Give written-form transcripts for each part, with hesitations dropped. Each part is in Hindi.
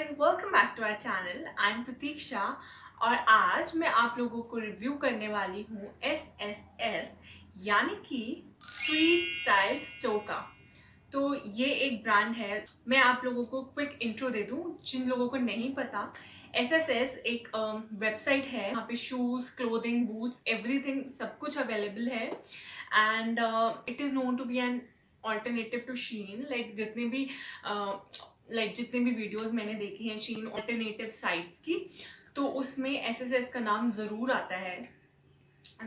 Welcome back to our channel. I am Pratiksha और आज मैं आप लोगों को रिव्यू करने वाली हूँ SSS यानी कि स्ट्रीट स्टाइल स्टोव का। तो ये एक ब्रांड है। मैं आप लोगों को क्विक इंट्रो दे दूँ जिन लोगों को नहीं पता। SSS एक वेबसाइट है, यहाँ पे शूज़, क्लोथिंग, बूट्स, एवरीथिंग सब कुछ अवेलेबल है and it is known to be an alternative to Shein. जितने भी वीडियोस मैंने देखी हैं शीन ऑल्टरनेटिव साइट्स की, तो उसमें SSS का नाम ज़रूर आता है।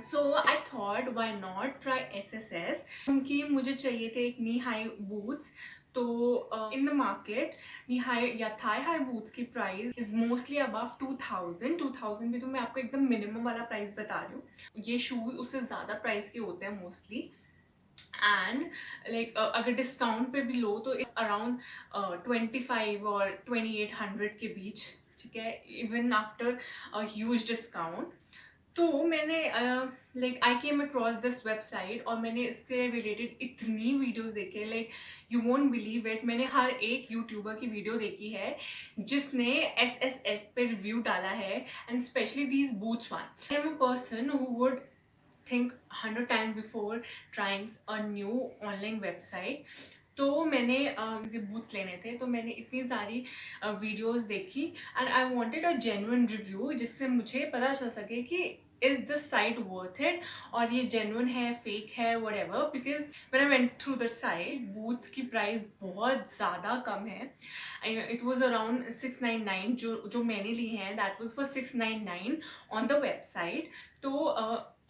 So I thought why not try SSS, क्योंकि मुझे चाहिए थे एक नी हाई बूट्स। तो in the market knee high या थाई हाई बूट्स की प्राइस इज मोस्टली अबव 2000 भी। तो मैं आपको एकदम मिनिमम वाला प्राइस बता रही हूँ। ये शूज उससे ज़्यादा प्राइस के होते हैं मोस्टली एंड अगर डिस्काउंट पे भी लो तो इट्स अराउंड 25 और 2800 के बीच, ठीक है, इवन आफ्टर ह्यूज डिस्काउंट। तो मैंने आई केम अक्रॉस दिस वेबसाइट और मैंने इसके रिलेटेड इतनी वीडियोस देखे, यू वोंट बिलीव इट। मैंने हर एक यूट्यूबर की वीडियो देखी है जिसने SSS पे रिव्यू डाला है and specially these boots one. I am a person who would think 100 times before trying a new online website। तो मैंने मुझे बूट्स लेने थे, तो मैंने इतनी सारी वीडियोस देखी and I wanted a genuine review जिससे मुझे पता चल सके कि is this site worth it और ये जेन्युइन है, फेक है, whatever. Because when I went through the site, boots की प्राइस बहुत ज़्यादा कम है। It was around 699। जो मैंने ली हैं that was for 699 on the website. तो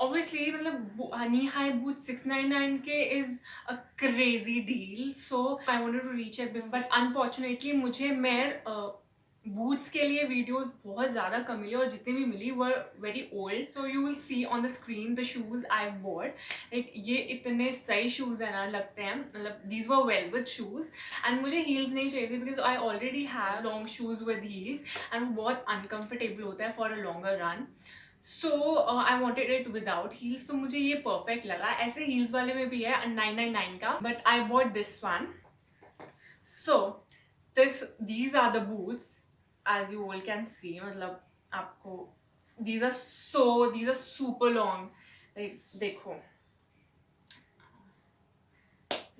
ऑब्वियसली मतलब नी हाई बूट 699 के is a crazy deal. So I wanted to recheck but unfortunately मैं बूट्स के लिए वीडियोस बहुत ज़्यादा कम मिली और जितनी भी मिली were very old. So you will see on the screen the shoes I bought. ये इतने सही शूज़ है ना, लगते हैं मतलब these were velvet shoes and मुझे हील्स नहीं चाहिए थे because I already have long shoes with heels and वो बहुत अनकम्फर्टेबल होता है for a longer run. So I wanted it without heels, तो मुझे ये परफेक्ट लगा। ऐसे हील्स वाले में भी है 999 का, but I bought this one. So these are the boots as you all can see। मतलब आपको these are super long। देखो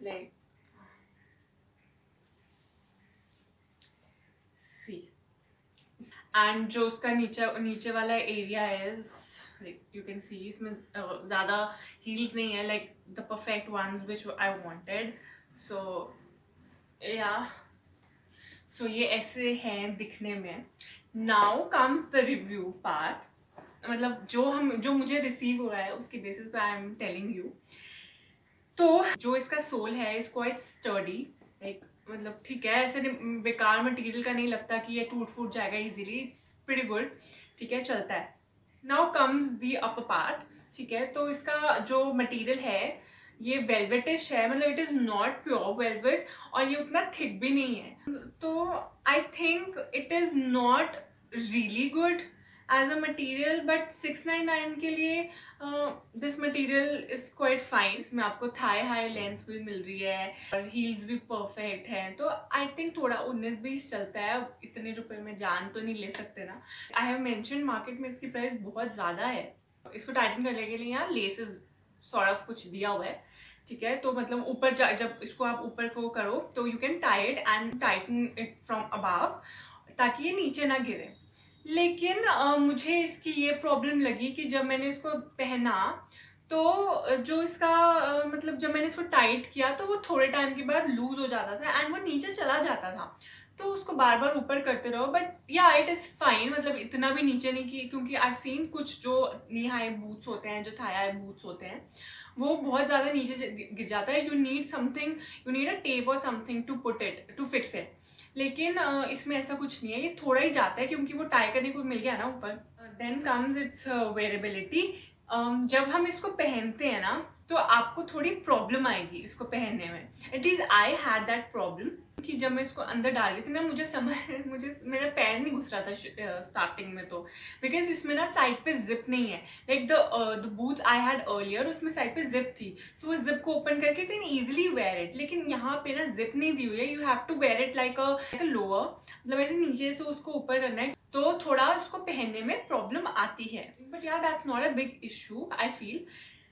like see। एंड जो उसका नीचे वाला एरिया है, यू कैन सी इसमें ज़्यादा हील्स नहीं है, the perfect ones which I wanted. So yeah so ये ऐसे हैं दिखने में। Now comes the review part. मतलब जो मुझे रिसीव हो रहा है उसके बेसिस पे आई एम टेलिंग यू। तो जो इसका सोल है इज क्वाइट स्टर्डी, मतलब ठीक है, ऐसे बेकार मटेरियल का नहीं लगता कि ये टूट फूट जाएगा इजीली। इट्स प्रीटी गुड, ठीक है, चलता है। Now comes the upper part, ठीक है। तो इसका जो मटेरियल है ये वेलवेटिश है, मतलब it is not pure velvet और ये उतना थिक भी नहीं है। तो I think it is not really good as a material, but 699 के लिए this material is quite fine. इसमें आपको थाई हाई लेंथ भी मिल रही है और हील्स भी परफेक्ट हैं, तो आई थिंक थोड़ा 19-20 चलता है। अब इतने रुपए में जान तो नहीं ले सकते ना। आई हैव मेंशन मार्केट में इसकी प्राइस बहुत ज़्यादा है। इसको टाइटन करने के लिए यहाँ लेसेस सॉर्ट ऑफ कुछ दिया हुआ है, ठीक है। तो मतलब ऊपर जब इसको आप ऊपर को करो तो you can tie it and Titan it from above ताकि ये नीचे ना गिरे। लेकिन मुझे इसकी ये प्रॉब्लम लगी कि जब मैंने इसको पहना तो जो इसका मतलब जब मैंने इसको टाइट किया तो वो थोड़े टाइम के बाद लूज हो जाता था एंड वो नीचे चला जाता था। तो उसको बार बार ऊपर करते रहो, बट या इट इज़ फाइन। मतलब इतना भी नीचे नहीं, की क्योंकि आई सीन कुछ जो नी हाई बूट्स होते हैं, जो थाई हाई बूट्स होते हैं, वो बहुत ज़्यादा नीचे गिर जाता है। यू नीड अ टेप और something to put it to fix it. लेकिन इसमें ऐसा कुछ नहीं है, ये थोड़ा ही जाता है क्योंकि वो टाई करने को मिल गया ना ऊपर। Then comes its wearability. जब हम इसको पहनते हैं ना तो आपको थोड़ी प्रॉब्लम आएगी इसको पहनने में। At least I had that problem. कि जब मैं इसको अंदर डाल रही थी ना, मुझे मेरा पैर नहीं घुस रहा था स्टार्टिंग में, तो बिकॉज इसमें ना साइड पे जिप नहीं है, like the boots I had earlier उसमें साइड पे जिप थी, सो वो जिप को ओपन करके कैन इजिली वेयर इट, लेकिन यहाँ पे ना जिप नहीं दी हुई है, you have to wear it like a lower, मतलब ऐसे नीचे से उसको ऊपर करना है, तो थोड़ा उसको पहनने में प्रॉब्लम आती है, बट यार that's not a big issue I feel.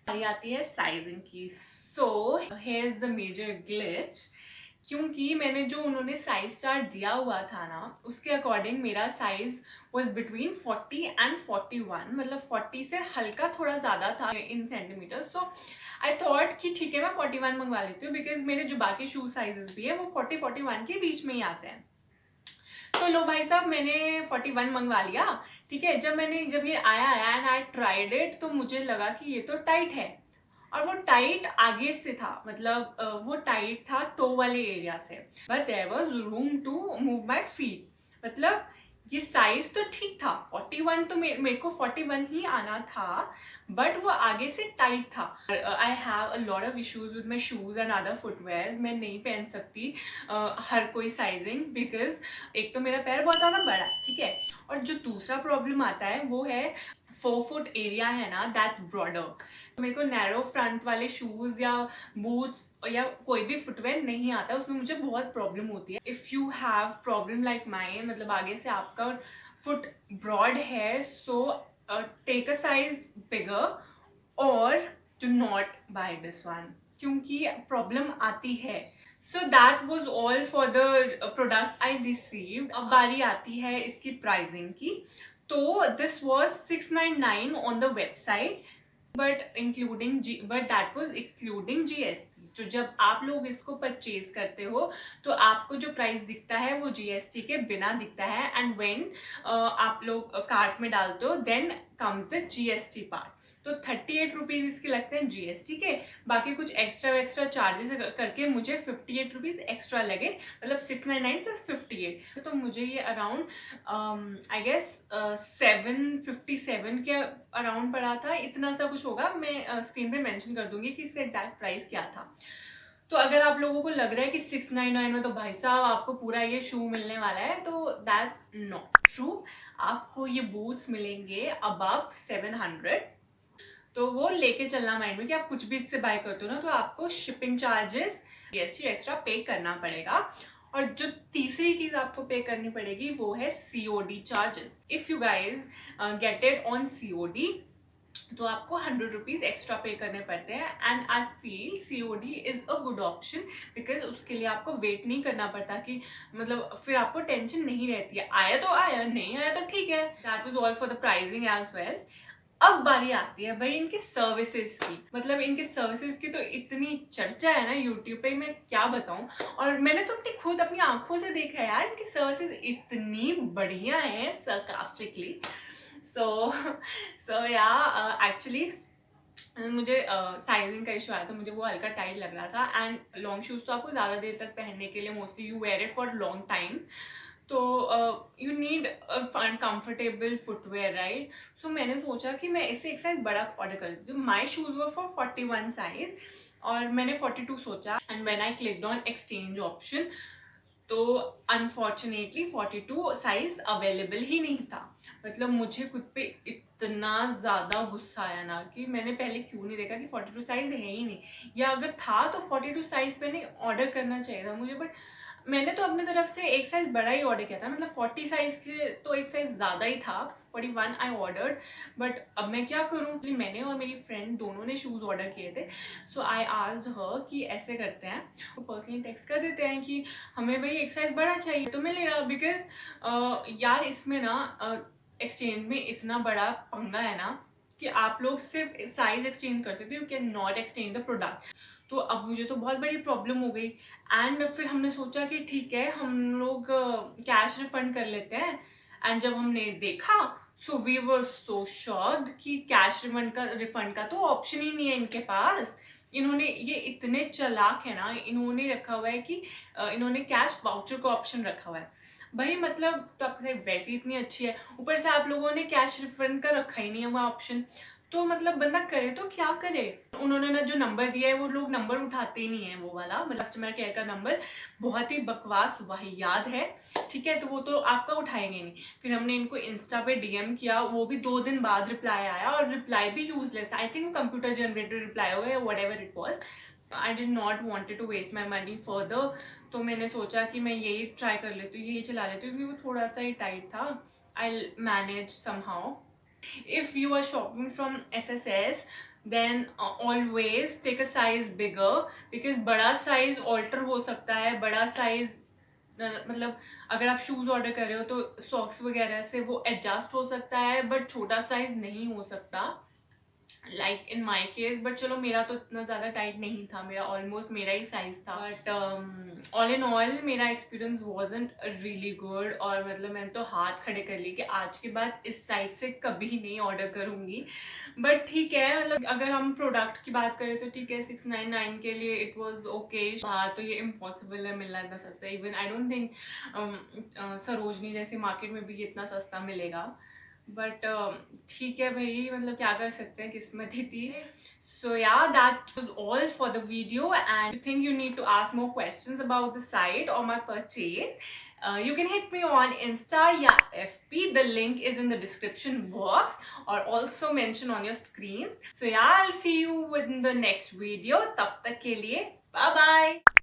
आती है साइजिंग की। So here is the major glitch, क्योंकि मैंने जो उन्होंने साइज चार्ट दिया हुआ था ना, उसके अकॉर्डिंग मेरा साइज वाज बिटवीन 40 एंड 41, मतलब 40 से हल्का थोड़ा ज़्यादा था इन सेंटीमीटर। सो आई थॉट कि ठीक है मैं 41 मंगवा लेती हूँ, बिकॉज मेरे जो बाकी शू साइजेस भी है वो 40-41 के बीच में ही आते हैं। तो लो भाई साहब, मैंने 41 मंगवा लिया, ठीक है। जब ये आया एंड आई ट्राइड इट, तो मुझे लगा कि ये तो टाइट है, और वो टाइट आगे से था, मतलब वो टाइट था टो वाले एरिया से, but there was room to move my feet, मतलब ये साइज तो ठीक था, 41 तो मेरे को 41 ही आना था, बट वो आगे से टाइट था। I have a lot of issues with my shoes and other footwear, मैं नहीं पहन सकती हर कोई साइजिंग, बिकॉज एक तो मेरा पैर बहुत ज़्यादा बड़ा है, ठीक है, और जो दूसरा प्रॉब्लम आता है वो है 4 फुट एरिया है ना, दैट्स ब्रॉडर, तो मेरे को नैरो फ्रंट वाले शूज या बूट्स या कोई भी फुटवेयर नहीं आता, उसमें मुझे बहुत प्रॉब्लम होती है। If you have problem like my, मतलब आगे से आपका फुट ब्रॉड है, so take a size bigger और do not buy this one, क्योंकि प्रॉब्लम आती है। So that was all for the product I received. अब बारी आती है इसकी प्राइसिंग की। तो this was 699 on the website, but that was excluding GST। तो जब आप लोग इसको परचेज करते हो तो आपको जो प्राइस दिखता है वो GST के बिना दिखता है, एंड व्हेन आप लोग कार्ट में डालते हो then comes the GST part. तो 38 रुपीज़ इसके लगते हैं GST के, बाकी कुछ एक्स्ट्रा चार्जेस करके मुझे 58 रुपीज़ एक्स्ट्रा लगे, मतलब 699 प्लस 58, तो मुझे ये अराउंड आई गेस 757 के अराउंड पड़ा था, इतना सा कुछ होगा। मैं स्क्रीन पे मेंशन कर दूंगी कि इसका एग्जैक्ट प्राइस क्या था। तो अगर आप लोगों को लग रहा है कि 699 में तो भाई साहब आपको पूरा ये शू मिलने वाला है, तो दैट्स नॉट ट्रू। आपको ये बूट्स मिलेंगे अबव 700, तो वो लेके चलना माइंड में कि आप कुछ भी इससे बाय करते हो ना, तो आपको शिपिंग चार्जेस GST एक्स्ट्रा पे करना पड़ेगा। और जो तीसरी चीज आपको पे करनी पड़ेगी वो है COD charges. If you guys get it on COD, तो आपको 100 रुपीज एक्स्ट्रा पे करने पड़ते हैं, and I feel COD is a good option, because उसके लिए आपको वेट नहीं करना पड़ता, कि मतलब फिर आपको टेंशन नहीं रहती है, आया तो आया, नहीं आया तो ठीक है। That was all for the pricing as well. अब बारी आती है भाई इनकी सर्विसेज की, मतलब इनकी सर्विसेज की तो इतनी चर्चा है ना यूट्यूब पे, मैं क्या बताऊं। और मैंने तो अपनी खुद अपनी आंखों से देखा है यार, इनकी सर्विसेज इतनी बढ़िया है, सरकास्टिकली। सो या एक्चुअली मुझे साइजिंग का इशू आया था, मुझे वो हल्का टाइट लग रहा था, एंड लॉन्ग शूज तो आपको ज़्यादा देर तक पहनने के लिए mostly you wear it for long time, तो you need comfortable footwear, right. So मैंने सोचा कि मैं इससे एक साइज बड़ा ऑर्डर कर देती हूँ। My shoes were for 41 size, और मैंने 42 सोचा, and when I clicked on exchange option, तो अनफॉर्चुनेटली 42 साइज अवेलेबल ही नहीं था। मतलब मुझे खुद पे इतना ज़्यादा गुस्सा आया ना, कि मैंने पहले क्यों नहीं देखा कि 42 साइज है ही नहीं, या अगर था तो 42 साइज मैंने ऑर्डर करना चाहिए था मुझे। बट मैंने तो अपनी तरफ से एक साइज बड़ा ही ऑर्डर किया था, मतलब 40 साइज के तो एक साइज ज़्यादा ही था, 41 आई ऑर्डर्ड। बट अब मैं क्या करूँ, मैंने और मेरी फ्रेंड दोनों ने शूज़ ऑर्डर किए थे। सो आई आस्क्ड हर कि ऐसे करते हैं, तो पर्सनली टेक्स्ट कर देते हैं कि हमें भाई एक साइज बड़ा चाहिए तो मिलेगा, बिकॉज यार इसमें ना एक्सचेंज में इतना बड़ा पंगा है ना, कि आप लोग सिर्फ साइज एक्सचेंज कर सकते हो, you can not exchange the product. तो अब मुझे तो बहुत बड़ी प्रॉब्लम हो गई, एंड फिर हमने सोचा कि ठीक है हम लोग कैश रिफंड कर लेते हैं। एंड जब हमने देखा, so we were so shocked कि कैश रिफंड का तो ऑप्शन ही नहीं है इनके पास। इन्होंने ये इतने चालाक है ना, इन्होंने रखा हुआ है कि इन्होंने कैश वाउचर का ऑप्शन रखा हुआ है। भाई मतलब तो आपकी साइड वैसी इतनी अच्छी है, ऊपर से आप लोगों ने कैश रिफंड का रखा ही नहीं है वो ऑप्शन। तो मतलब बंदा करे तो क्या करे। उन्होंने ना जो नंबर दिया है वो लोग नंबर उठाते ही नहीं है, वो वाला मतलब कस्टमर केयर का नंबर बहुत ही बकवास वाहियात है, ठीक है। तो वो तो आपका उठाएंगे नहीं। फिर हमने इनको इंस्टा पे डीएम किया, वो भी 2 दिन बाद रिप्लाई आया और रिप्लाई भी यूजलेस था। I think computer generated reply हो गया, whatever it was. I did not wanted to waste my money further. तो मैंने सोचा कि मैं यही ट्राई कर लेती हूँ, यही चला लेती हूँ, क्योंकि वो थोड़ा सा ही टाइट था। I manage somehow. If you are shopping from SSS, then always take a size bigger, because बड़ा साइज ऑल्टर हो सकता है। बड़ा साइज मतलब अगर आप शूज ऑर्डर कर रहे हो तो सॉक्स वगैरह से वो एडजस्ट हो सकता है, बट छोटा साइज नहीं हो सकता, like in my case. But चलो मेरा तो इतना ज़्यादा टाइट नहीं था, मेरा ऑलमोस्ट मेरा ही साइज था। बट ऑल इन ऑल मेरा एक्सपीरियंस वॉजंट रियली गुड। और मतलब मैंने तो हाथ खड़े कर लिए कि आज के बाद इस साइट से कभी नहीं ऑर्डर करूँगी। बट ठीक है, मतलब अगर हम प्रोडक्ट की बात करें तो ठीक है, 699 के लिए इट वॉज ओके। बाहर तो ये इम्पॉसिबल है मिलना इतना सस्ता। Even I don't think Sarojini जैसे मार्केट में भी ये इतना सस्ता मिलेगा। बट ठीक है भाई, मतलब क्या कर सकते हैं, किस्मत ही थी। So yeah, that was all for the video, and if you think you need to ask more questions about the site or my purchase, you can hit me on Insta या FB. The link is in the description box or also mention on your screen. So yeah, I'll see you in the next video. तब तक के लिए bye bye.